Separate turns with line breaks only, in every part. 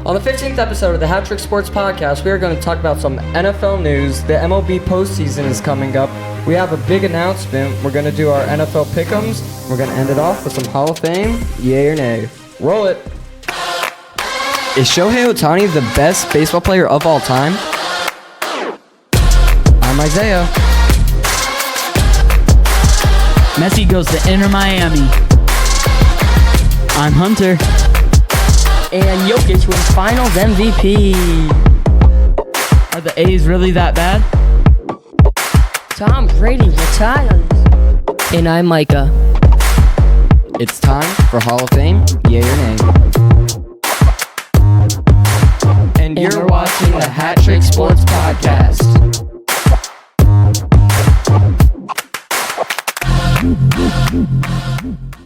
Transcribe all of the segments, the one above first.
On the 15th episode of the HatTrick Sports Podcast, we are going to talk about some NFL news. The MLB postseason is coming up. We have a big announcement. We're going to do our NFL pick'ems. We're going to end it off with some Hall of Fame, yay or nay. Roll it. Is Shohei Ohtani the best baseball player of all time? I'm Isaiah.
Messi goes to Inter Miami. I'm Hunter.
And Jokic wins Finals MVP.
Are the A's really that bad?
Tom Brady retires. And I'm Micah.
It's time for Hall of Fame, yay or nay. And you're watching the HatTrick Sports Podcast.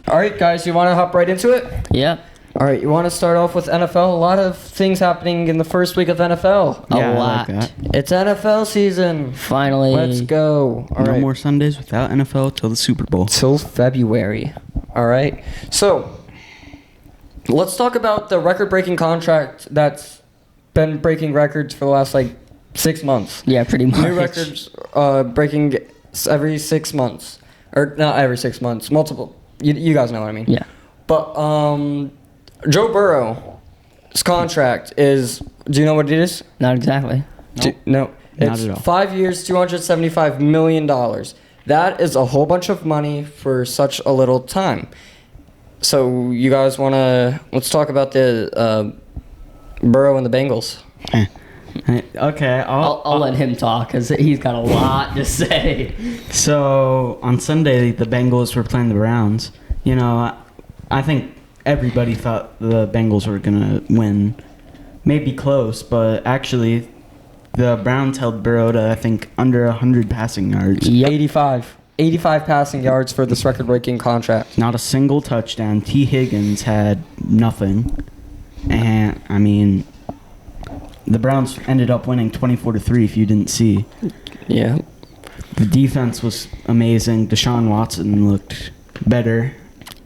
All right, guys, you want to hop right into it?
Yep.
All right, you want to start off with NFL? A lot of things happening in the first week of NFL.
Yeah,
A lot.
I like that.
It's NFL season.
Finally.
Let's go. All
No
right.
more Sundays without NFL till the Super Bowl.
Till February. All right. So, let's talk about the record-breaking contract that's been breaking records for the last, 6 months.
Yeah, pretty much.
New records breaking every 6 months. Or not every 6 months, multiple. You guys know what I mean.
Yeah.
But Joe Burrow's contract is, do you know what it is?
Not exactly.
No.
Not
It's
at all.
5 years, $275 million. That is a whole bunch of money for such a little time. So you guys want to, let's talk about the Burrow and the Bengals.
Okay,
I'll let him talk because he's got a lot to say.
So on Sunday, the Bengals were playing the Browns. You know, I think everybody thought the Bengals were gonna win, maybe close, but actually, the Browns held Burrow to I think under 100 passing yards.
Yep.
85 passing yards for this record-breaking contract.
Not a single touchdown. T. Higgins had nothing, and I mean, the Browns ended up winning 24-3. If you didn't see,
Yeah.
the defense was amazing. Deshaun Watson looked better.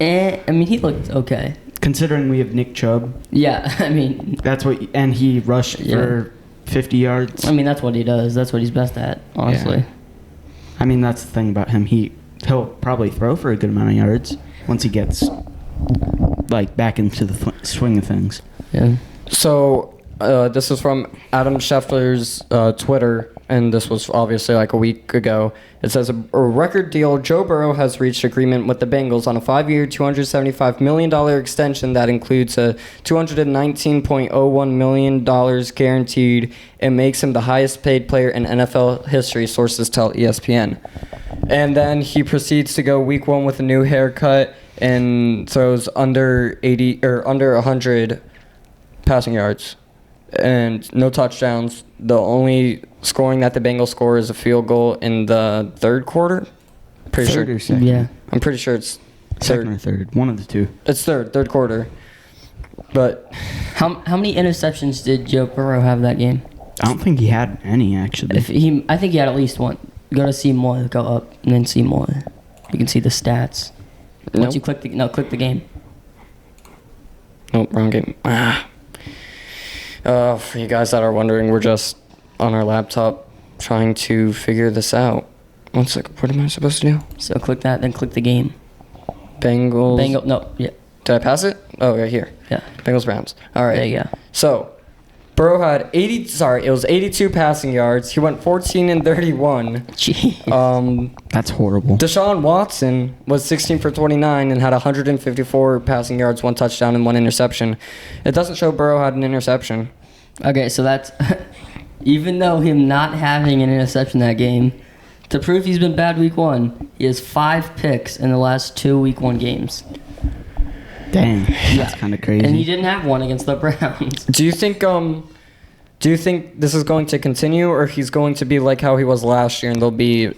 I mean, he looked okay.
Considering we have Nick Chubb,
Yeah, I mean,
that's what, and he rushed for 50 yards.
that's what he does. That's what he's best at, honestly.
Yeah. I mean, that's the thing about him. He'll probably throw for a good amount of yards once he gets back into the swing of things.
Yeah.
So this is from Adam Schefter's Twitter, and this was obviously a week ago. It says a record deal. Joe Burrow has reached agreement with the Bengals on a 5-year, $275 million extension that includes a $219.01 million guaranteed. It makes him the highest paid player in NFL history, sources tell ESPN. And then he proceeds to go week 1 with a new haircut and throws under 80 or under 100 passing yards and no touchdowns. The only scoring that the Bengals score is a field goal in the third quarter.
Third or second?
Yeah.
I'm pretty sure it's
Second
third.
or third. One of the two.
It's third quarter. But
How many interceptions did Joe Burrow have that game?
I don't think he had any, actually.
I think he had at least one. Go to see more, go up, and then see more. You can see the stats. Once
Nope.
you click the game.
nope, wrong game. For you guys that are wondering, we're just on our laptop trying to figure this out. One sec. What am I supposed to do?
So click that, then click the game.
Bengals.
No, yeah,
Did I pass it? Oh, right here.
yeah.
Bengals Browns. All right.
There you go.
So, Burrow had 82 passing yards. He went 14 and 31.
Jeez.
That's horrible.
Deshaun Watson was 16 for 29 and had 154 passing yards, 1 touchdown, and 1 interception. It doesn't show Burrow had an interception.
Okay, so that's even though him not having an interception that game, to prove he's been bad week 1, he has 5 picks in the last 2 week 1 games.
Dang. That's kind of crazy.
And he didn't have one against the Browns.
Do you think this is going to continue, or he's going to be like how he was last year, and they'll be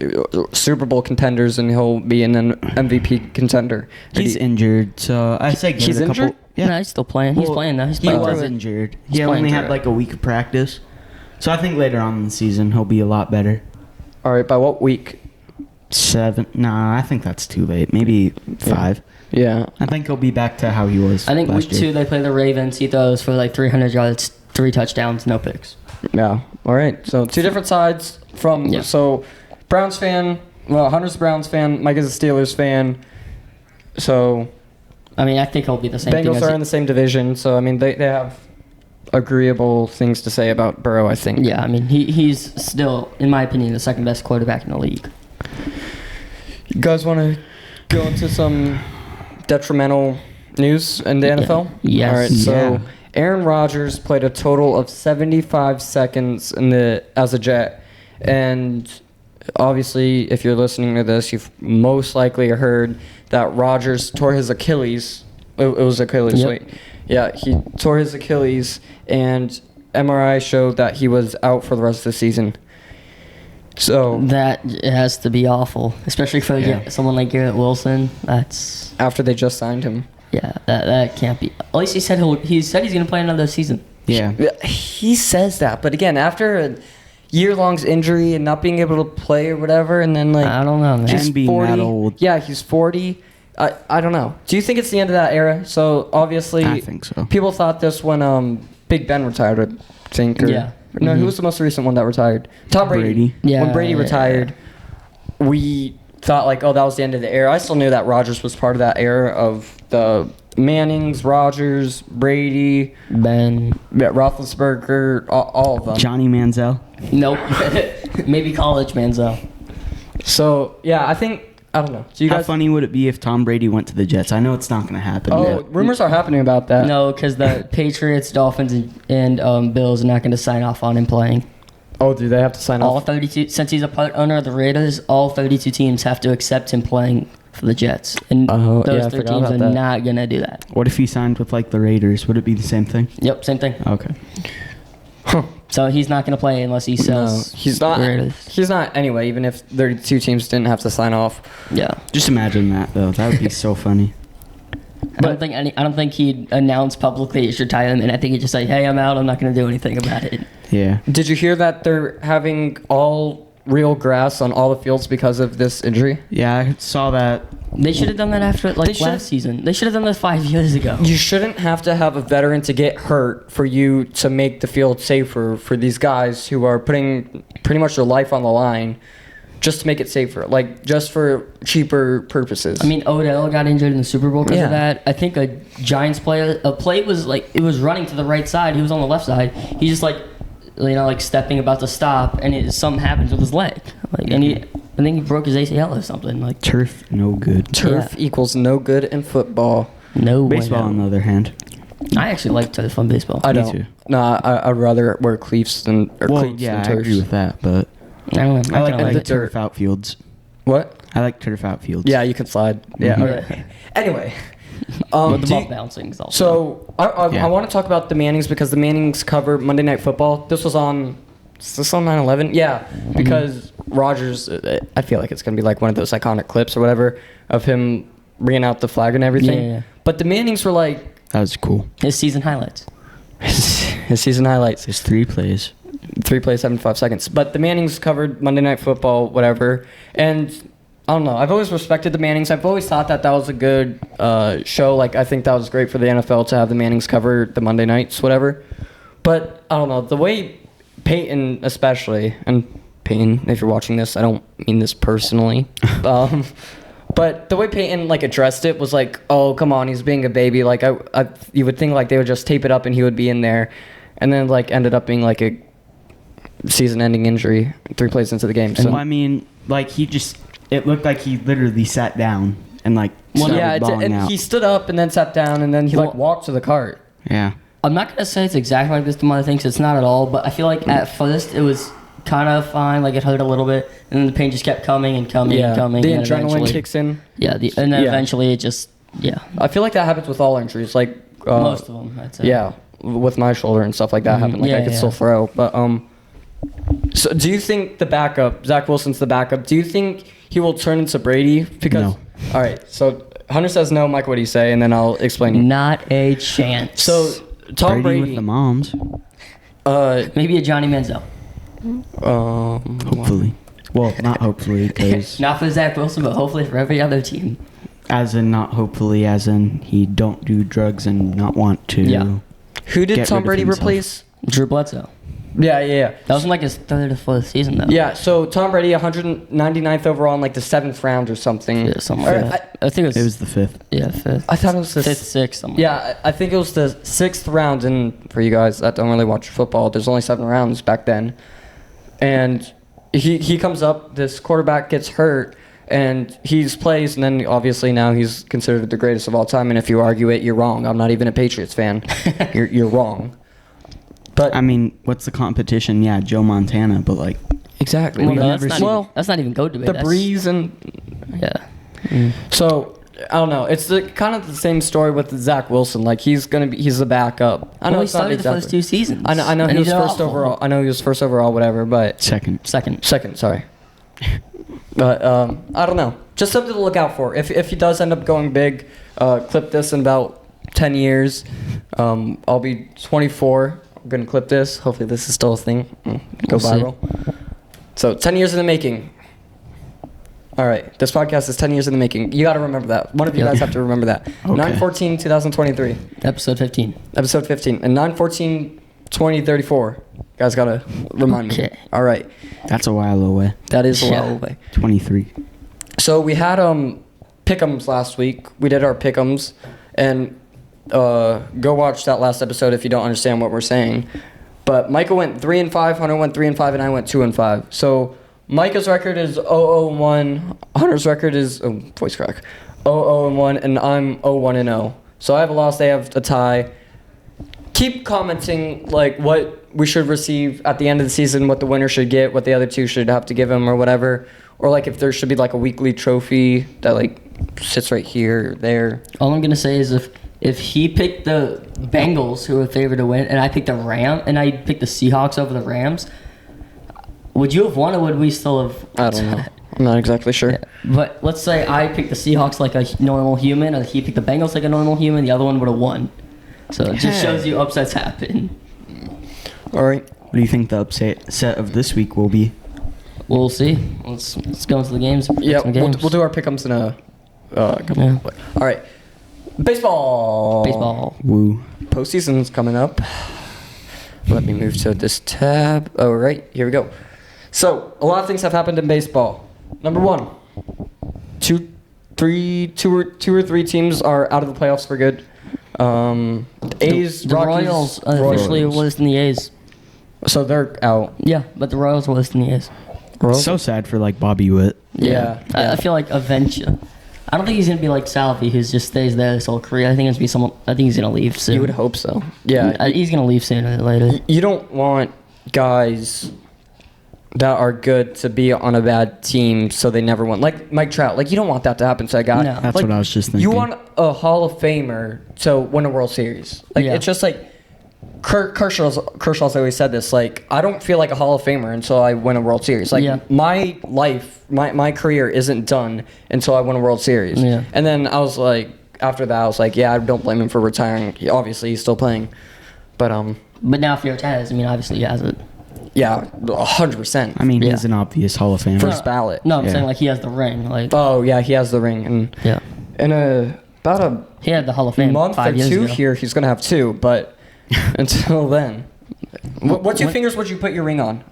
Super Bowl contenders, and he'll be an MVP contender?
He's injured, so I say give
He's
it a couple.
injured?
Yeah, no, he's still playing. He's
Well,
playing now. He's
He
playing
was
through it.
injured.
He's
He
playing
only had
through it.
a week of practice. So I think later on in the season he'll be a lot better.
All right, by what week?
7. Nah, I think that's too late. Maybe 5.
Yeah.
I think he'll be back to how he was.
I think
last
week 2
year.
they play the Ravens. He throws for like 300 yards, 3 touchdowns, no picks.
Yeah. All right. So 2 different sides from.
Yeah.
So Browns fan. Well, Hunter's a Browns fan. Mike is a Steelers fan. So
I mean, I think he'll be the same thing.
Bengals are in the same division. So I mean, they have agreeable things to say about Burrow, I think.
Yeah, I mean, he's still, in my opinion, the second best quarterback in the league.
You guys want to go into some detrimental news in the NFL?
Yes.
All right. So
Yeah.
Aaron Rodgers played a total of 75 seconds as a Jet, and obviously, if you're listening to this, you've most likely heard that Rodgers tore his Achilles. It was Achilles,
Yep.
wait. Yeah, he tore his Achilles, and MRI showed that he was out for the rest of the season. So
That has to be awful, especially for someone like Garrett Wilson. That's
after they just signed him.
that can't be. At least he said he's gonna play another season.
Yeah.
He says that, but again, after a year-long injury and not being able to play or whatever, and then like
I don't know, man.
he's
And being
40.
that old.
Yeah, he's 40. I don't know. Do you think it's the end of that era? So obviously,
I think so.
People thought this when Big Ben retired, I think. Or,
Yeah.
No,
Mhm.
who was the most recent one that retired? Tom Brady.
Brady.
Yeah,
When Brady
yeah,
retired, we thought like, oh, that was the end of the era. I still knew that Rodgers was part of that era of the Mannings, Rodgers, Brady,
Ben.
Roethlisberger, all of them.
Johnny Manziel.
Nope. Maybe college Manziel.
So yeah, I don't know. Do you
How
guys?
funny would it be if Tom Brady went to the Jets? I know it's not going to happen.
Oh,
yet.
rumors are happening about that.
No, because the Patriots, Dolphins, and Bills are not going to sign off on him playing.
Oh, do they have to sign
All
off?
32, since he's a part owner of the Raiders, all 32 teams have to accept him playing for the Jets, and
Oh, yeah, I
those 3
forgot
teams
about
are
that.
not going to do that.
What if he signed with like the Raiders? Would it be the same thing?
Yep, same thing.
Okay.
So he's not going to play unless he
No,
sells.
he's not.
the Raiders.
He's not anyway. Even if 32 teams didn't have to sign off.
Yeah,
Just imagine that though. That would be so funny.
I don't think he'd announce publicly his retirement. I think he'd just say, "Hey, I'm out. I'm not going to do anything about it."
Yeah.
Did you hear that they're having all real grass on all the fields because of this injury?
Yeah, I saw that.
They should have done that after
They should've-
last season. They should have done that 5 years ago.
You shouldn't have to have a veteran to get hurt for you to make the field safer for these guys who are putting pretty much their life on the line just to make it safer, like just for cheaper purposes.
I mean, Odell got injured in the Super Bowl because
Yeah.
of that. I think a Giants player, a play was like, it was running to the right side. He was on the left side. He's just like, like stepping about to stop, and something happens with his leg. Like, and I think he broke his ACL or something. Like,
Turf, no good.
turf equals no good in football.
no way.
Baseball, on the other hand.
I actually like turf on baseball.
I
Me
don't.
too.
No, I'd rather wear cleats than cleats
yeah,
than
I
turfs.
agree with that, but
I don't know.
I like
kinda
the
like
turf
dirt.
outfields.
What?
I like turf outfields.
Yeah, you can slide. Yeah.
Mhm.
Okay. Anyway,
But the
do
ball
you-
bouncing is also.
so I
Yeah.
want to talk about the Mannings because the Mannings cover Monday Night Football. Is this on 9/11? Yeah, because Rodgers. I feel like it's gonna be like one of those iconic clips or whatever of him bringing out the flag and everything.
Yeah.
But the Mannings were like
That was cool.
his season highlights.
his season highlights.
There's 3 plays.
3 plays, 75 seconds. But the Mannings covered Monday Night Football, whatever. And I don't know. I've always respected the Mannings. I've always thought that was a good show. Like, I think that was great for the NFL to have the Mannings cover the Monday nights, whatever. But I don't know. The way Peyton, especially, and Peyton, if you're watching this, I don't mean this personally. But the way Peyton like addressed it was like, oh, come on, he's being a baby. Like, you would think like they would just tape it up and he would be in there, and then like ended up being like a season-ending injury 3 plays into the game. So
Well, I mean, like it looked like he literally sat down and like started
yeah,
balling
and
out.
he stood up and then sat down and then he like
Well-
walked to the cart.
Yeah.
I'm not gonna say it's exactly like this to mother thinks. It's not at all. But I feel like at first it was kind of fine. Like it hurt a little bit, and then the pain just kept coming and coming and coming.
the
and then
adrenaline
eventually-
kicks in.
Yeah, and then
Yeah.
eventually it just
I feel like that happens with all injuries. Like
most of them. I'd say.
yeah, with my shoulder and stuff like that happened. Like
Yeah,
I could
yeah.
still throw, but So do you think the backup, Zach Wilson's the backup? Do you think he will turn into Brady? Because
No.
all right, so Hunter says no. Mike, what do you say? And then I'll explain.
Not a chance.
So Tom
Brady with
Brady.
the moms.
maybe a Johnny Manziel.
Hopefully. Well, not hopefully, because
Not for Zach Wilson, but hopefully for every other team.
as in not hopefully, as in he don't do drugs and not want to.
Yeah.
Who did
Get
Tom
rid of
Brady
himself.
replace?
Drew Bledsoe.
Yeah.
That was in like his third or fourth season, though.
Yeah, so Tom Brady, 199th overall in like the 7th round or something.
Yeah, something
Or
like that. I think
It was the 5th.
fifth.
I thought it was the
Fifth, sixth, something.
Yeah, I think it was the 6th round. And for you guys that don't really watch football, there's only 7 rounds back then. And he comes up, this quarterback gets hurt, and he plays, and then obviously now he's considered the greatest of all time. And if you argue it, you're wrong. I'm not even a Patriots fan. You're wrong. But
I mean, what's the competition? Yeah, Joe Montana, but like,
exactly.
Well, no,
never
that's,
seen-
not even, that's not even go debate.
the
That's-
Breeze and
Yeah.
so I don't know. It's kind of the same story with Zach Wilson. Like he's the backup. I know
Well, he
it's not
started the
exactly.
first 2 seasons.
I know
And
he was
did
first
awful.
overall. I know he was first overall, whatever. But
second.
Second.
sorry. But I don't know. Just something to look out for. If he does end up going big, clip this in about 10 years. I'll be 24. I'm gonna clip this. Hopefully this is still a thing. Go
We'll see.
viral. So 10 years in the making. All right, this podcast is 10 years in the making. You got to remember that. One of you
Yeah.
guys have to remember that.
Okay.
9/14/2023,
Episode 15.
episode 15, and 9/14/2034. Guys got to remind me.
Okay.
All right,
That's a while away.
that is a
Yeah.
while away.
23.
So we had pick'ems last week. We did our pick'ems, and go watch that last episode if you don't understand what we're saying. But Micah went 3-5, Hunter went 3-5, and I went 2-5. So Micah's record is 0-1. Hunter's record is voice crack 0-1, and I'm 0-1-0. So I have a loss. They have a tie. Keep commenting like what we should receive at the end of the season, what the winner should get, what the other two should have to give him, or whatever. Or like if there should be like a weekly trophy that like sits right here or there.
All I'm gonna say is if he picked the Bengals, who were favored to win, and I picked the I picked the Seahawks over the Rams, would you have won, or would we still have?
I don't know. I'm not exactly sure.
Yeah. But let's say I picked the Seahawks like a normal human, or he picked the Bengals like a normal human. The other one would have won. So it just shows you upsets happen.
All right.
What do you think the upset of this week will be?
We'll see. Let's go into the games. And pick
Yeah,
some
we'll
games.
do our pick'ems in a couple.
Yeah.
All right. Baseball.
Baseball.
Woo.
Postseason's coming up. Let me move to this tab. All right, here we go. So a lot of things have happened in baseball. Number one, two or three teams are out of the playoffs for good. A's,
The
Rockies,
Royals officially
Royals.
worse than the A's.
So they're out.
Yeah, but the Royals were worse than the A's.
So sad for like Bobby Witt.
Yeah.
I feel like eventually. I don't think he's gonna be like Salvi, who just stays there his whole career. I think it's gonna be someone. I think he's gonna leave soon.
You would hope so. Yeah.
He's gonna leave sooner or later.
You don't want guys that are good to be on a bad team so they never win. Like Mike Trout. Like you don't want that to happen to a guy.
No.
That's
Like,
what I was just thinking.
You want a Hall of Famer to win a World Series. Like
Yeah.
it's just like Kershaw's always said this. Like I don't feel like a Hall of Famer until I win a World Series. Like
Yeah.
my life, my career isn't done until I win a World Series.
Yeah.
And then I was like, after that, I was like, yeah, I don't blame him for retiring. Obviously, he's still playing. But
But now if he retires, I mean, obviously he has it.
yeah, 100%.
I mean,
Yeah.
he's an obvious Hall of Famer.
First ballot.
No, I'm
Yeah.
saying like he has the ring. Like
Oh yeah, he has the ring, and
yeah,
in about a
he had the Hall of Fame
month or
5 years
two
ago.
here, he's gonna have two. But until then, what two fingers would you put your ring on?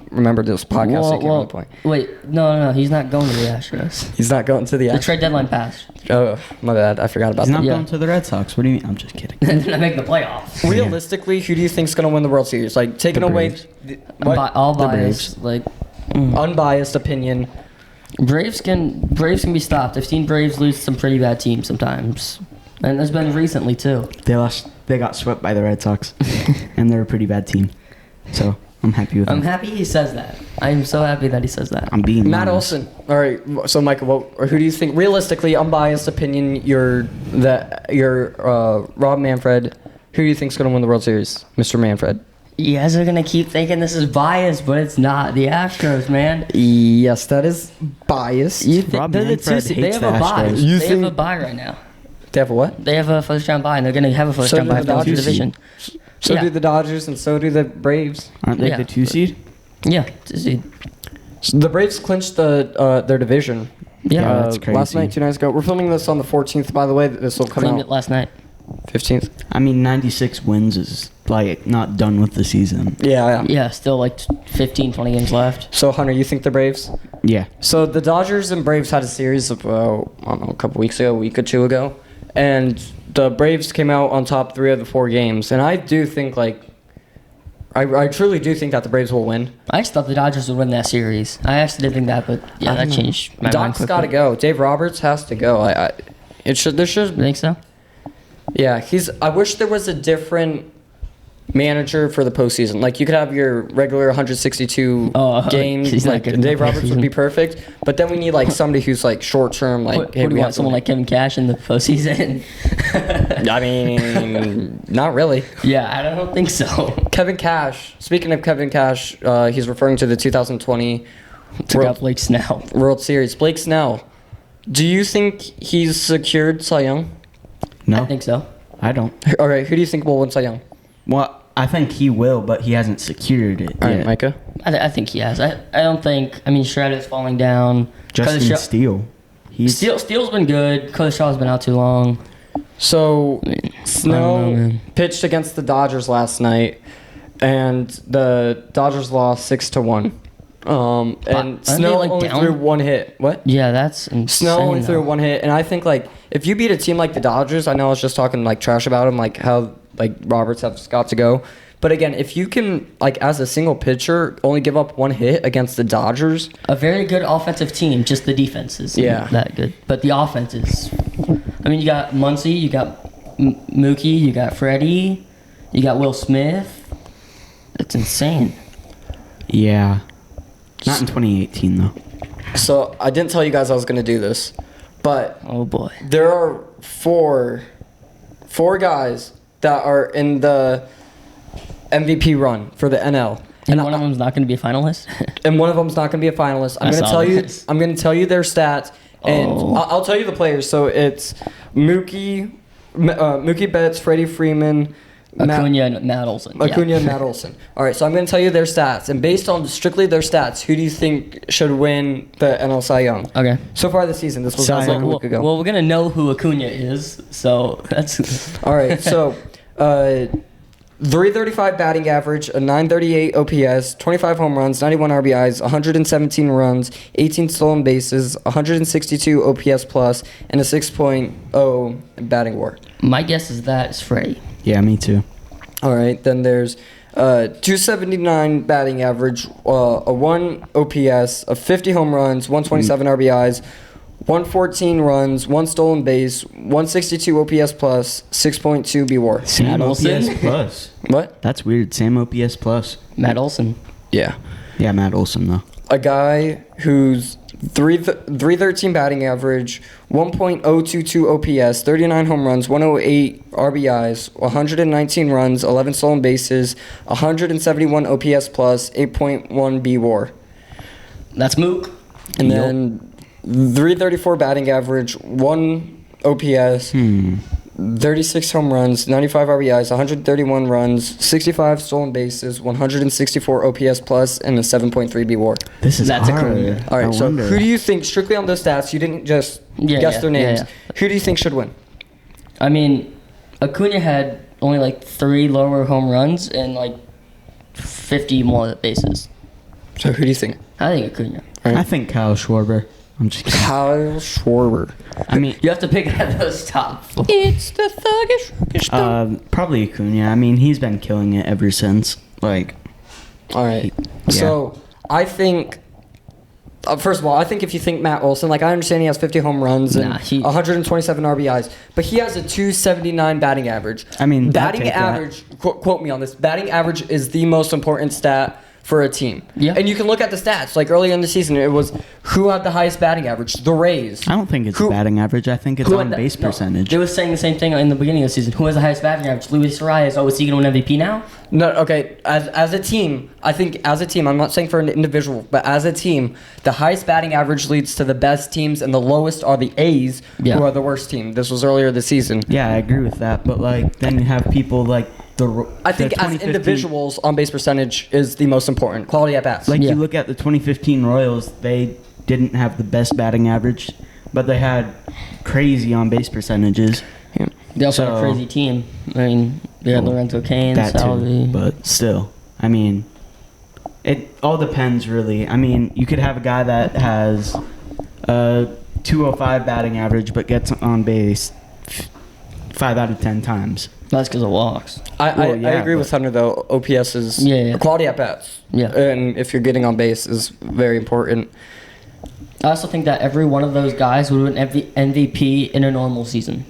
Remember this podcast? So you can't really point.
Wait, no, he's not going to the Astros.
He's not going to the.
The trade deadline passed.
Oh my bad, I forgot about
He's
that.
not
Yeah.
going to the Red Sox. What do you mean? I'm just kidding.
They're not making the playoffs.
Realistically, who do you think's gonna win the World Series? Like taking
The
away
Braves.
All
The
biased. Like
unbiased opinion.
Braves can be stopped. I've seen Braves lose to some pretty bad teams sometimes, and there's been recently too.
They got swept by the Red Sox, and they're a pretty bad team. So I'm happy with
I'm
them.
happy he says that. I'm so happy that he says that.
I'm being
Matt
honest.
Olson. All right. So Michael, who do you think? Realistically, unbiased opinion. You're Rob Manfred. Who do you think's gonna win the World Series, Mr. Manfred?
You guys are gonna keep thinking this is biased, but it's not. The Astros, man.
Yes, that is biased.
You think
Rob
they're the
Manfred
two? They
hates
have
the
a bye.
Astros.
You
They have
think-
a bye right now.
They have a what?
They have a first round bye, and they're gonna have a first
So
round
do
bye
the
for the
Dodgers.
division.
So
Yeah.
do the Dodgers and so do the Braves.
Aren't they
Yeah.
the 2 seed?
Yeah, to see.
So the Braves clinched their division.
Yeah, that's crazy.
Last night, 2 nights ago. We're filming this on the 14th, by the way. This will come
Claimed
out
it last night.
15th.
I mean, 96 wins is like not done with the season.
Yeah.
Yeah, still like 15, 20 games left.
So, Hunter, you think the Braves?
Yeah.
So the Dodgers and Braves had a series of, I don't know, a couple weeks ago, a week or two ago. And the Braves came out on top 3 of the 4 games. And I do think, I truly do think that the Braves will win.
I just thought the Dodgers would win that series. I actually did think that, but yeah, that changed my mind
Doc's
quickly.
got to go. Dave Roberts has to go.
You think so?
Yeah, I wish there was a different manager for the postseason. Like, you could have your regular 162 games.
he's not
Like,
good in the
Dave Roberts would be perfect. But then we need, like, somebody who's, like, short-term. Like,
What do you want, someone like Kevin Cash in the postseason?
I mean, not really.
Yeah, I don't think so.
Kevin Cash. Speaking of Kevin Cash, he's referring to the 2020
Took out Blake Snell.
World Series. Blake Snell. Do you think he's secured Cy Young?
No,
I think so.
I don't.
All right, who do you think will win Cy Young?
Well, I think he will, but he hasn't secured it
All right,
yet.
Micah.
I think he has. I don't think. I mean, Shredder's falling down.
Justin Steele.
Steele's been good. Cody Shaw's been out too long.
So,
I don't know,
Snell
man.
pitched against the Dodgers last night, and the Dodgers lost 6-1. And
Aren't they,
Snell
like,
only
down?
threw 1 hit. What?
Yeah, that's insane.
Snell only threw
though.
1 hit, and I think, like, if you beat a team like the Dodgers, I know I was just talking, like, trash about him, like, how, like, Roberts has got to go. But again, if you can, like, as a single pitcher, only give up 1 hit against the Dodgers.
A very good offensive team, just the defense is that good. But the offense is... I mean, you got Muncy, you got Mookie, you got Freddie, you got Will Smith. It's insane.
Yeah. Not in 2018, though.
So, I didn't tell you guys I was going to do this, but
Oh, boy.
there are four guys that are in the MVP run for the NL.
And one of them's not going to be a finalist?
And one of them's not going to be a finalist.
I saw this.
I'm going to tell you their stats, and I'll tell you the players. So it's Mookie Betts, Freddie Freeman,
Acuna and Matt Olson.
Acuna and Matt Olson. All right, so I'm going to tell you their stats, and based on strictly their stats, who do you think should win the NL Cy Young?
Okay.
So far this season, this was
Cy
like a
Young.
week ago.
Well, we're going to know who Acuna is, so that's...
All right, so 335 batting average, a 938 OPS, 25 home runs, 91 RBIs, 117 runs, 18 stolen bases, 162 OPS plus, and a 6.0 batting WAR.
My guess is that is Freddie.
Yeah, me too.
All right, then there's 279 batting average, a 1 OPS, a 50 home runs, 127 RBIs, 114 runs, 1 stolen base, 162 OPS plus, 6.2 BWAR.
Same
Olson?
OPS plus.
What?
That's weird. Same OPS plus.
Matt Olson.
Yeah.
Yeah, Matt Olson, though.
A guy who's 313 batting average, 1.022 OPS, 39 home runs, 108 RBIs, 119 runs, 11 stolen bases, 171 OPS plus, 8.1 BWAR.
That's Mook.
And then 334 batting average, 1 OPS, 36 home runs, 95 RBIs, 131 runs, 65 stolen bases, 164 OPS plus, and a 7.3 BWAR.
That's
That's
hard.
Acuna.
All right,
No
so
wonder.
who do you think, strictly on those stats, you didn't just guess their names, who do you think should win?
I mean, Acuna had only like 3 lower home runs and like 50 more bases.
So who do you think?
I think Acuna.
I think Kyle Schwarber. I'm just kidding.
Kyle Schwarber.
I mean,
You have to pick out those top 4.
It's the thuggish.
probably Acuna. I mean, he's been killing it ever since. Like,
All right.
Yeah.
So I think, first of all, I think if you think Matt Olson, like I understand he has 50 home runs and
Nah, he-
127 RBIs, but he has a 279 batting average.
I mean, I'd
batting
take that.
average. Quote me on this. Batting average is the most important stat for a team.
Yeah.
And you can look at the stats. Like early in the season, it was who had the highest batting average? The Rays.
I don't think it's
Who-
batting average. I think it's
Who
on
had
base
no,
percentage.
They were saying the same thing in the beginning of the season. Who has the highest batting average? Luis Arias. Oh, is he going to win MVP now?
No, okay. As a team, I think as a team, I'm not saying for an individual, but as a team, the highest batting average leads to the best teams, and the lowest are the A's,
Yeah.
who are the worst team. This was earlier this season.
Yeah, I agree with that. But like, then you have people like
I think as individuals, on base percentage is the most important. Quality at bats.
Like you look at the 2015 Royals, they didn't have the best batting average, but they had crazy on base percentages.
Yeah.
They also had a crazy team. I mean, they had Lorenzo Cain,
That
Salvi.
too, but still, I mean, it all depends really. I mean, you could have a guy that has a 205 batting average but gets on base 5 out of 10 times.
That's because of walks.
I agree with Hunter though. OPS is quality at bats.
Yeah.
And if you're getting on base is very important.
I also think that every one of those guys would win MVP in a normal season.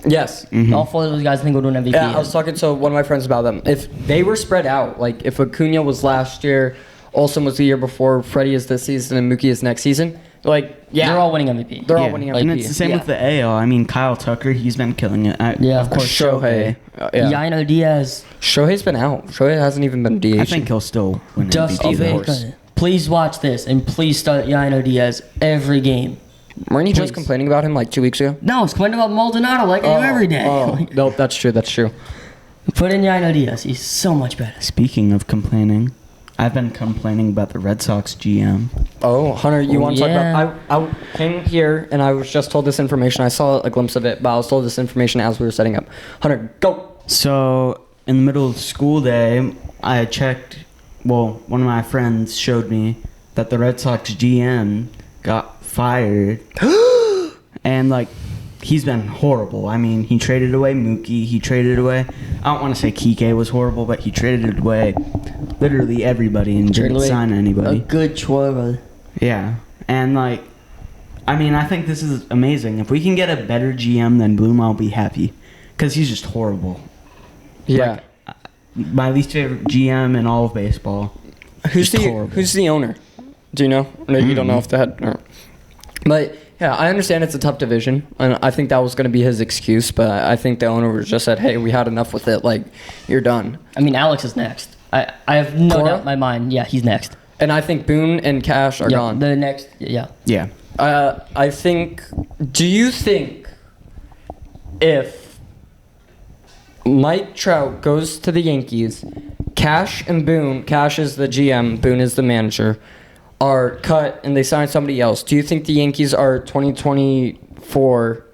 Yes.
Mm-hmm.
All 4 of those guys I think would win MVP.
Yeah, I was talking to one of my friends about them. If they were spread out, like if Acuna was last year, Olsen was the year before, Freddie is this season, and Mookie is next season,
they're all winning MVP.
They're all winning MVP.
And it's the same with the AL. I mean, Kyle Tucker, he's been killing it.
Of course.
Shohei.
Yaino Diaz.
Shohei's been out. Shohei hasn't even been DH.
I think he'll still win
Dusty
MVP.
Baker. Please watch this and please start Yaino Diaz every game.
Weren't you just complaining about him like 2 weeks ago?
No, I was complaining about Maldonado like I do every day.
No, that's true. That's true.
Put in Yaino Diaz. He's so much better.
Speaking of complaining, I've been complaining about the Red Sox GM.
Oh, Hunter, you want to talk about... I came here and I was just told this information. I saw a glimpse of it, but I was told this information as we were setting up. Hunter, go!
So, in the middle of school day, I checked... Well, one of my friends showed me that the Red Sox GM got fired. And, he's been horrible. I mean, he traded away Mookie. He traded away... I don't want to say Kike was horrible, but he traded away literally everybody and didn't sign anybody.
A good choice.
Yeah. And, I mean, I think this is amazing. If we can get a better GM than Bloom, I'll be happy. Because he's just horrible.
Yeah.
My least favorite GM in all of baseball.
Who's the owner? Do you know? No, you don't know if that... But... Yeah, I understand it's a tough division, and I think that was going to be his excuse, but I think the owner just said, hey, we had enough with it, you're done.
I mean, Alex is next. I have no doubt in my mind, he's next.
And I think Boone and Cash are gone.
The next, yeah.
Yeah.
I think, do you think if Mike Trout goes to the Yankees, Cash and Boone, Cash is the GM, Boone is the manager, are cut and they sign somebody else, do you think the Yankees are 2024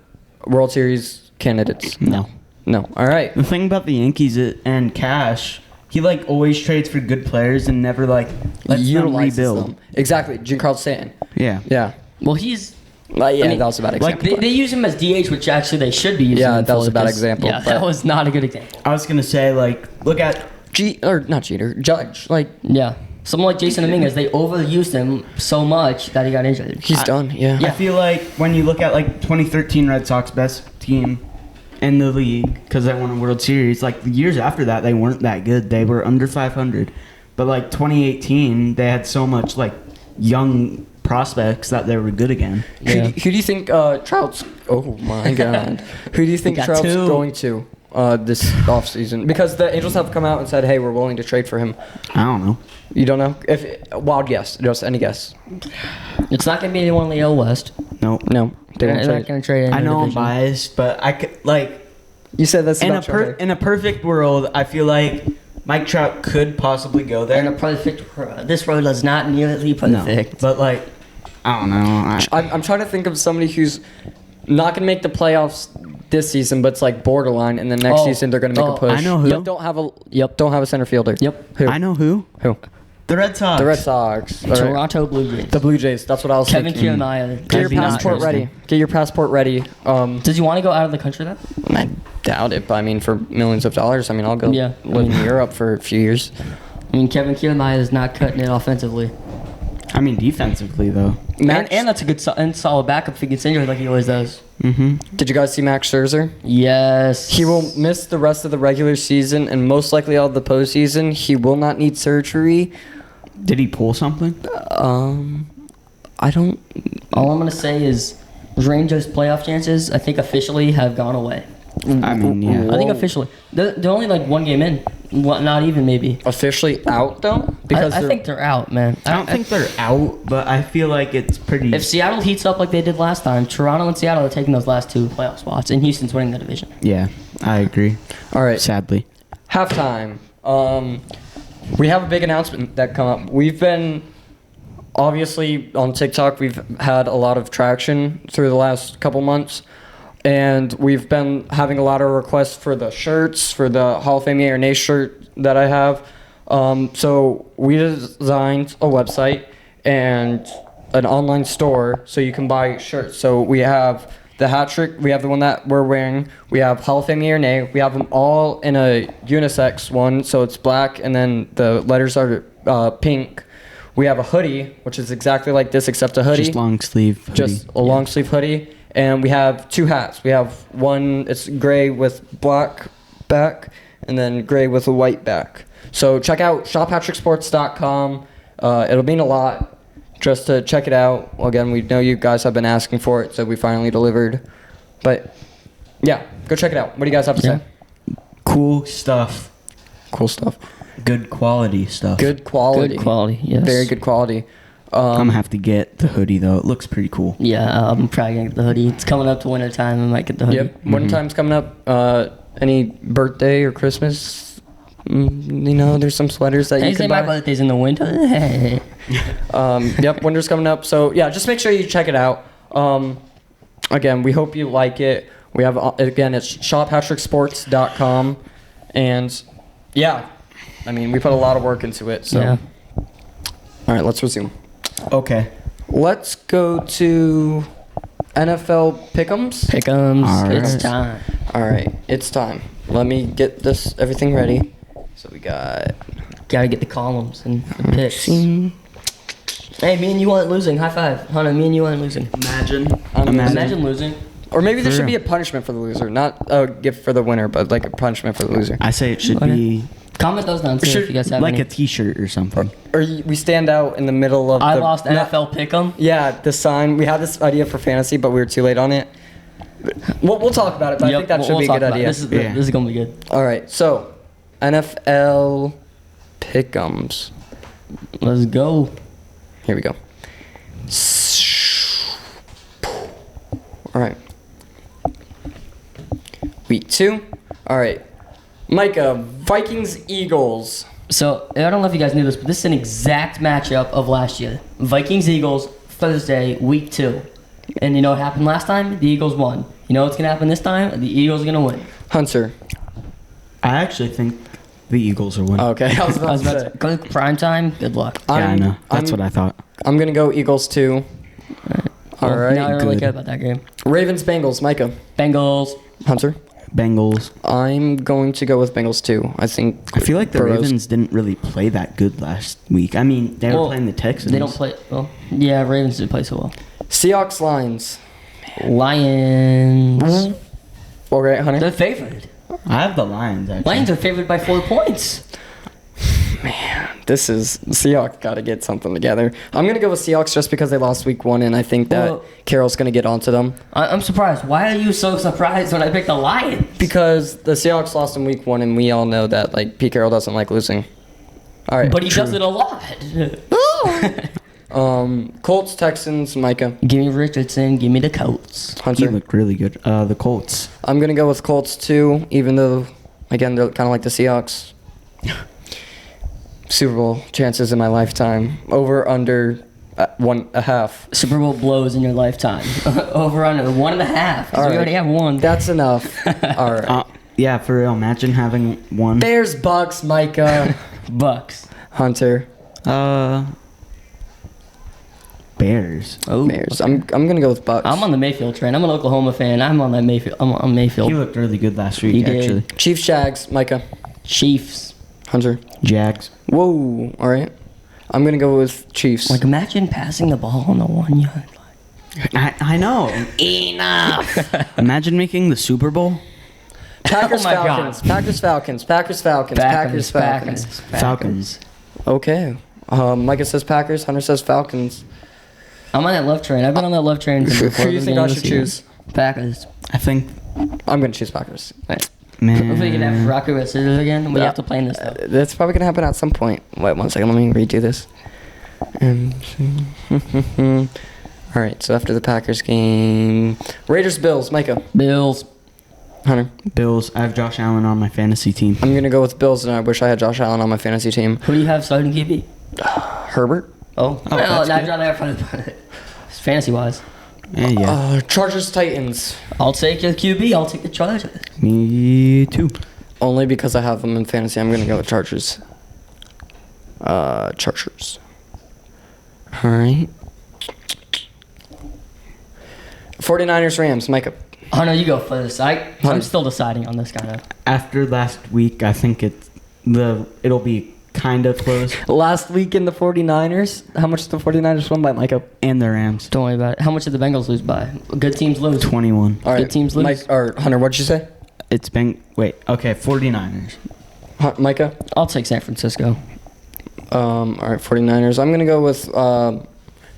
World Series candidates?
No.
All right.
The thing about the Yankees and Cash, he always trades for good players and never lets them rebuild.
Them. Exactly. Giancarlo Stanton.
Yeah.
Well, he's...
that was a bad example.
They use him as DH, which actually they should be using.
Yeah, that was a bad example.
Yeah, that was not a good example.
I was going to say, look at...
Judge.
Yeah. Someone like Jason Dominguez, they overused him so much that he got injured.
He's done, yeah.
I feel like when you look at 2013 Red Sox best team in the league because they won a World Series, the years after that they weren't that good. They were under 500. But 2018 they had so much young prospects that they were good again.
Yeah. Who do you think Trout's... Oh my God. Who do you think Trout's going to this offseason? Because the Angels have come out and said, hey, we're willing to trade for him.
I don't know.
You don't know? Wild guess. Just any guess.
It's not going to be anyone in the AL West.
No.
They're not going to trade anyone.
I know I'm biased, but I could,
You said that's
in a perfect world, I feel like Mike Trout could possibly go there.
In a perfect world. This world is not nearly perfect.
No, but, I don't know.
I'm trying to think of somebody who's not going to make the playoffs this season, but it's borderline, and then next season they're going to make a push.
I know who.
Don't have a center fielder.
Yep.
Who?
I know who.
Who?
The Red Sox.
The Red Sox. All
Toronto Blue Jays.
The Blue Jays. That's what I was
Kevin
thinking.
Kiermaier.
Get your passport ready. Get your passport ready.
Does he want to go out of the country then?
I doubt it, but for millions of dollars, I'll go live in Europe for a few years.
Kevin Kiermaier is not cutting it offensively.
Defensively, though.
And that's a good and solid backup if he gets injured like he always does.
Mm-hmm.
Did you guys see Max Scherzer?
Yes.
He will miss the rest of the regular season and most likely all of the postseason. He will not need surgery.
Did he pull something?
I don't...
All I'm going to say is Rangers' playoff chances, I think, officially have gone away.
I
think officially. They're only one game in. Not even, maybe.
Officially out, though? Because
I think they're out, man.
I don't think they're out, but I feel like it's pretty...
If Seattle heats up like they did last time, Toronto and Seattle are taking those last 2 playoff spots, and Houston's winning the division.
Yeah, I agree.
All right.
Sadly.
halftime. We have a big announcement that come up. We've been, obviously, on TikTok, we've had a lot of traction through the last couple months. And we've been having a lot of requests for the shirts, for the Hall of Fame Yay or Nay shirt that I have. So we designed a website and an online store so you can buy shirts. So we have the HatTrick, we have the one that we're wearing, we have Hall of Fame Yay or Nay, we have them all in a unisex one, so it's black and then the letters are pink. We have a hoodie, which is exactly like this except a hoodie.
Just long sleeve hoodie.
Just a long sleeve hoodie. And we have 2 hats. We have one, it's gray with black back and then gray with a white back. So check out shophattricksports.com. It'll mean a lot just to check it out. Well, again, we know you guys have been asking for it, so we finally delivered. But yeah, go check it out. What do you guys have to say?
Cool stuff.
Cool stuff.
Good quality stuff.
Good quality.
Good quality, yes.
Very good quality.
I'm gonna have to get the hoodie though. It looks pretty cool.
Yeah, I'm probably gonna get the hoodie. It's coming up to winter time. I might get the hoodie.
Yep. Winter time's coming up. Any birthday or Christmas? There's some sweaters that
Can
you
say
can
my
buy.
birthday's in the winter?
Yep, winter's coming up. So yeah, just make sure you check it out. Again, we hope you like it. We have again, it's shophattricksports.com, and yeah, I mean we put a lot of work into it. So
Yeah.
all right, let's resume.
Okay.
Let's go to NFL pick'ems.
Pick'ems.
All right.
It's time.
All right, it's time. Let me get everything ready. So we got.
Gotta get the columns and the picks. Hey, me and you aren't losing. High five. Hunter, me and you aren't losing.
Imagine.
Imagine losing.
Or maybe there
For
should be a
real.
punishment for the loser, not a gift for the winner, but like a punishment for the loser.
I say it should
Okay.
be
Comment those down too if you guys have
like
any.
a T-shirt or something.
Or we stand out in the middle of
I
the.
lost NFL Pick'em.
Yeah, the sign. We had this idea for fantasy, but we were too late on it. We'll talk about it, but I think that should be a
talk
good
about it.
idea.
This is gonna be good.
All right, so NFL pick'ems.
Let's go.
Here we go. All right. Week 2. All right. Micah, Vikings, Eagles.
So I don't know if you guys knew this, but this is an exact matchup of last year. Vikings Eagles Thursday, week 2. And you know what happened last time? The Eagles won. You know what's gonna happen this time? The Eagles are gonna win.
Hunter.
I actually think the Eagles are winning.
Okay, I was
I
about
was
to
about
say.
to go prime time. Good luck.
Yeah, I know. That's
I'm-
what I thought.
I'm going to go Eagles 2. All
Well,
right.
Now I don't really
good.
care about that game.
Ravens, Bengals, Micah.
Bengals.
Hunter.
Bengals.
I'm going to go with Bengals 2. I think.
I feel like the
Burrows-
Ravens didn't really play that good last week. I mean, they were
Well,
playing the Texans.
They don't play well. Yeah, Ravens did play so well.
Seahawks, Lions.
Lions.
All right, Hunter.
They're favored.
I have the Lions, actually.
Lions are favored by 4 points.
This is Seahawks got to get something together. I'm gonna go with Seahawks just because they lost week 1, and I think that
Well-
Carroll's gonna get onto them
I'm surprised. Why are you so surprised when I picked the Lions?
because the Seahawks lost in week 1, and we all know that like Pete Carroll doesn't like losing. All right,
But he does it a lot.
Colts, Texans, Micah,
Give me Richardson. Give me the Colts.
He
Hunter.
looked really good. The Colts.
I'm gonna go with Colts too, even though again they're kind of like the Seahawks. Super Bowl chances in my lifetime over under 1.5.
Super Bowl blows in your lifetime. Over under 1.5. 'cause
All
we
right.
already have one.
That's enough. All right.
Yeah, for real. Imagine having one.
Bears, Bucks, Micah,
Bucks.
Hunter.
Bears.
Oh,
Bears. I'm gonna go with Bucks.
I'm on the Mayfield train. I'm an Oklahoma fan. I'm on that Mayfield. I'm on Mayfield.
He looked really good last week,
He did.
actually.
Chiefs, Jags, Micah,
Chiefs.
Hunter.
Jags.
Whoa. All right. I'm gonna go with Chiefs.
Like imagine passing the ball on the 1 yard line.
I know.
Enough.
Imagine making the Super Bowl.
Packers,
Oh my God.
Falcons. Packers, Falcons. Packers, Falcons. Packers, Falcons.
Falcons.
Okay. Micah says Packers. Hunter says Falcons.
I'm on that love train. I've been on that love train since
Who
before
do you
the
think
game
I
this
should
year.
choose?
Packers.
I think.
I'm gonna choose Packers.
Man.
If we can have rock paper scissors again, we have to play in this though.
That's probably gonna happen at some point. Wait 1 second. Let me redo this. All right. So after the Packers game, Raiders, Bills, Micah.
Bills.
Hunter.
Bills. I have Josh Allen on my fantasy team.
I'm going to go with Bills, and I wish I had Josh Allen on my fantasy team.
Who do you have starting QB?
Herbert.
Oh,
that's
not
good.
John fantasy wise.
Yeah.
Chargers, Titans.
I'll take the QB. I'll take the Chargers.
Me too.
Only because I have them in fantasy, I'm going to go with Chargers. Chargers. All right. 49ers, Rams. Micah.
Oh, no, you go first. I'm still deciding on this kind of.
After last week, I think it'll be kind of close.
Last week in the 49ers, how much did the 49ers win by, Micah?
And the Rams.
Don't worry about it. How much did the Bengals lose by? Good teams lose.
21.
All right.
Good teams lose.
Mike, or Hunter, what'd you say?
It's been... Wait. Okay, 49ers.
Micah?
I'll take San Francisco.
All right, 49ers. I'm going to go with rock,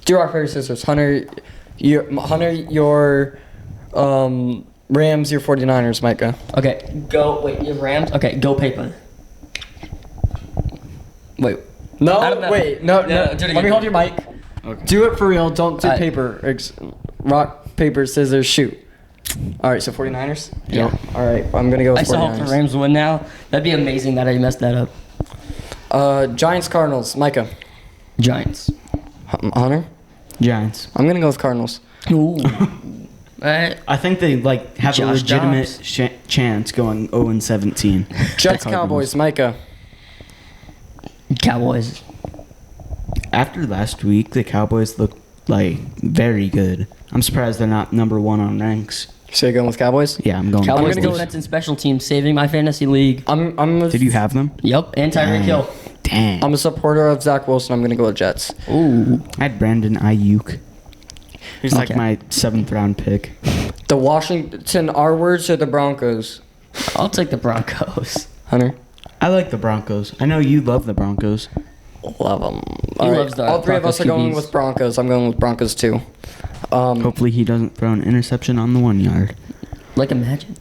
paper, scissors. Hunter, your Rams, your 49ers, Micah.
Okay, go. Wait, you have Rams? Okay, go paper. Wait.
No,
I don't know.
wait, no.
Do it again.
Let me hold your mic.
Okay.
Do it for real. Don't do
Alright.
paper. Rock, paper, scissors, shoot. All right, so 49ers?
Yeah.
All right, I'm going to go with
I still hope the
49ers.
Rams win now. That'd be amazing that I messed that up.
Giants, Cardinals, Micah.
Giants.
Hunter?
Giants.
I'm going to go with Cardinals.
Ooh. Alright.
I think they have a
Josh
legitimate chance going 0-17.
Jets, Cowboys, Micah.
Cowboys.
After last week, the Cowboys looked very good. I'm surprised they're not number one on ranks.
So you're going with Cowboys?
Yeah, I'm going.
Cowboys
gonna go
defense and special teams saving my fantasy league.
Did you have them?
Yep, and Tyreek Hill.
Dang.
I'm a supporter of Zach Wilson. I'm going to go with Jets.
Ooh.
I had Brandon Ayuk. He's like
Okay.
my 7th round pick.
The Washington R words or the Broncos?
I'll take the Broncos.
Hunter?
I like the Broncos. I know you love the Broncos.
Love them.
loves the
All three of us
Broncos
are going
QBs.
with Broncos. I'm going with Broncos too.
Hopefully he doesn't throw an interception on the 1 yard.
Like imagine.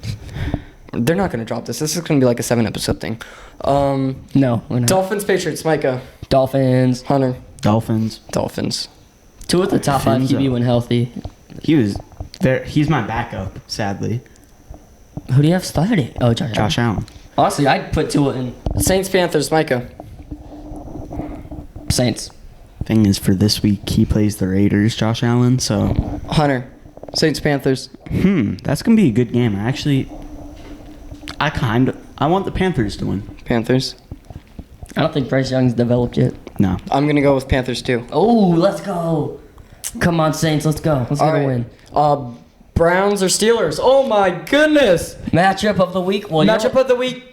They're not going to drop this. This is going to be like a 7-episode thing.
No, we're not.
Dolphins, Patriots, Micah.
Dolphins.
Hunter.
Dolphins.
Dolphins.
Two of the top 5
Fins
QB
up.
when healthy.
He was there. He's my backup, sadly.
Who do you have starting? Oh, Josh.
Josh Allen.
Honestly, I'd put Tua in
Saints, Panthers, Micah.
Saints.
Thing is, for this week, he plays the Raiders, Josh Allen. So,
Hunter. Saints, Panthers.
that's gonna be a good game. I want the Panthers to win.
Panthers.
I don't think Bryce Young's developed yet.
No.
I'm going to go with Panthers too.
Oh, let's go. Come on, Saints, let's go. Let's
All
get a
right.
win.
Browns or Steelers? Oh my goodness.
Matchup of the week. Well,
Matchup of the week.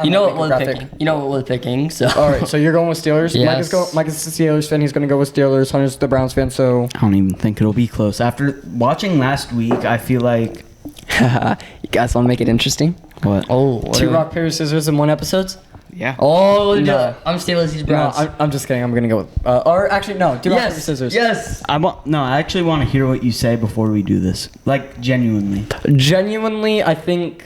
you know what we're picking. You know what we're picking. So.
All right, so you're going with Steelers.
Yes.
Micah's the Steelers fan. He's going to go with Steelers. Hunter's the Browns fan. So
I don't even think it'll be close. After watching last week, I feel like
you guys want to make it interesting?
what?
Oh,
Two rock, paper, scissors in one episode?
Yeah.
Oh,
No.
no. I'm Steelers. He's
No,
Browns.
I'm just kidding. I'm going to go with. Or actually, no. Do rock, paper, scissors.
Yes.
I actually want to hear what you say before we do this. Like genuinely.
Genuinely, I think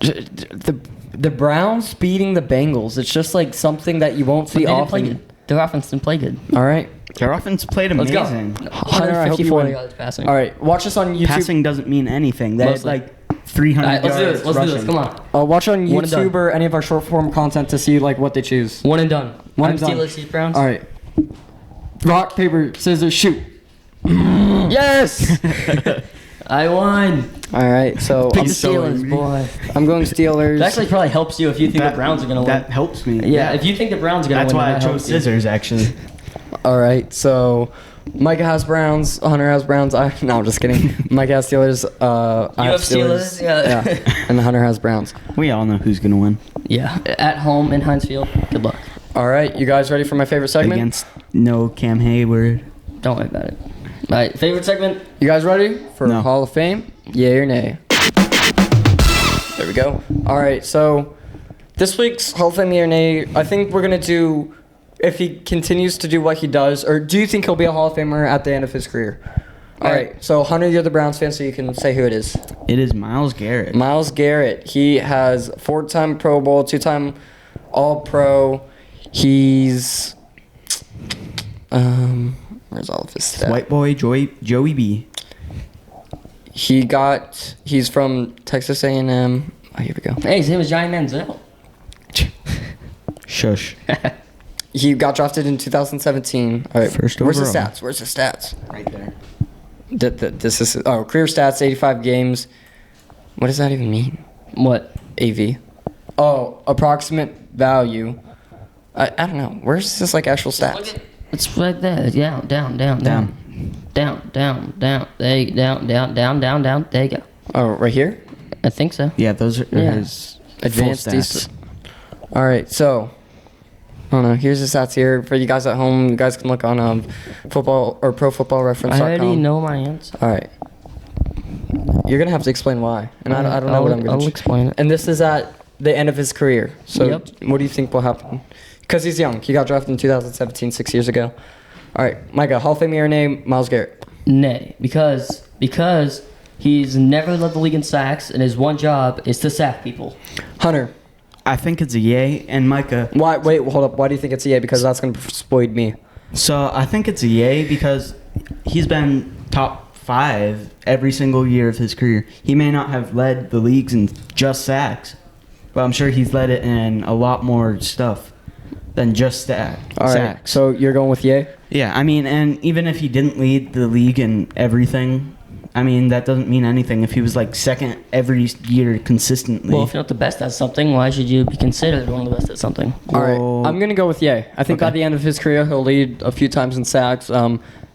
the Browns beating the Bengals. It's just like something that you won't see
They didn't play
often.
good. Their offense didn't play good.
All right.
Their offense played
Let's
amazing.
go.
Hunter, I hope you
154
win.
yards passing.
All right. Watch us on YouTube.
Passing doesn't mean anything. They had
Mostly.
like 300
All right, let's do
yards
this. Let's do this.
rushing.
Come on.
Watch on
One and done.
YouTube or any of our short form content to see like what they choose.
One and done.
One
I'm
and done.
Steelers. He's Browns.
All right. Rock, paper, scissors, shoot. Yes.
I won.
All right. So
Pick
I'm,
the Steelers,
angry.
boy.
I'm going Steelers.
That actually probably helps you if you think the Browns are going to win.
That helps me.
Yeah, if you think the Browns are going
That's
to win,
why I
that
chose
helps you.
scissors, actually.
All right. So Micah has Browns. Hunter has Browns. No, I'm just kidding. Micah has Steelers. I
You have Steelers, yeah.
And Hunter has Browns.
We all know who's going to win.
Yeah, at home in Heinz Field. Good luck.
All right. You guys ready for my favorite segment?
Against no Cam Hayward.
Don't worry about it. All right, favorite segment?
You guys ready for
No.
Hall of Fame? Yay or nay? There we go. All right, so this week's Hall of Fame yay or nay, I think we're going to do, if he continues to do what he does, or do you think he'll be a Hall of Famer at the end of his career? All right, so Hunter, you're the Browns fan, so you can say who it is.
It is Myles Garrett.
Myles Garrett. He has 4-time Pro Bowl, 2-time All-Pro. He's, where's all of his stats?
White boy Joey B.
He's from Texas A&M. Oh, here we go.
Hey, his name was Johnny Manziel.
Shush.
He got drafted in 2017. All right,
First
where's the
overall.
stats? Where's the stats?
Right there.
This is career stats, 85 games. What does that even mean?
What?
AV. Oh, approximate value. I don't know. Where's this like actual stats?
It's right there. Down. There you down. There you go.
Oh, right here.
I think so.
Yeah, those are
Yeah.
his
Advanced
full stats.
All right, so I don't know. Here's the stats here for you guys at home. You guys can look on football or ProFootballReference.com.
I already know my answer.
All right. You're gonna have to explain why, and I don't know what I'm gonna.
I'll explain it.
And this is at the end of his career. So
Yep.
what do you think will happen? Because he's young. He got drafted in 2017, 6 years ago. All right, Micah, Hall of Fame year name, Myles Garrett.
Nay, because he's never led the league in sacks, and his one job is to sack people.
Hunter.
I think it's a yay, and Micah.
Why? Wait, hold up. Why do you think it's a yay? Because that's gonna persuade me.
So I think it's a yay because he's been top 5 every single year of his career. He may not have led the leagues in just sacks, but I'm sure he's led it in a lot more stuff than just
All right.
sacks.
So you're going with yay?
Yeah, I mean, and even if he didn't lead the league in everything, I mean, that doesn't mean anything. If he was like second every year consistently.
Well, if you're not the best at something, why should you be considered one of the best at something?
All right.
Well-
I'm gonna go with yay. I think by
Okay.
the end of his career, he'll lead a few times in sacks.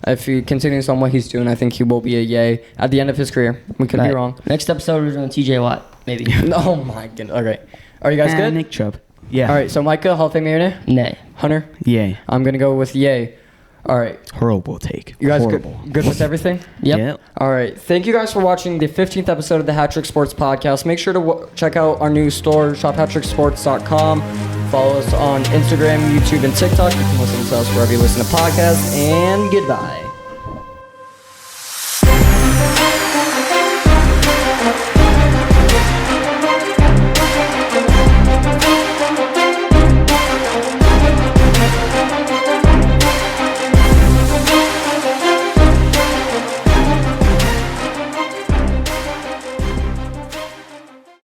If he continues on what he's doing, I think he will be a yay at the end of his career. We could be
Right.
wrong.
Next episode, we're doing TJ Watt, maybe.
Oh my goodness. All right. Are you guys
And
good?
Nick Chubb. Yeah.
All right. So Micah, Hall of Fame year name?
Nay.
Hunter.
Yay.
I'm gonna go with yay. All right.
Horrible take.
You guys
Horrible.
good with everything?
Yep.
Yeah.
All right. Thank you guys for watching the 15th episode of the HatTrick Sports Podcast. Make sure to check out our new store, shophattricksports.com. Follow us on Instagram, YouTube, and TikTok. You can listen to us wherever you listen to podcasts. And goodbye.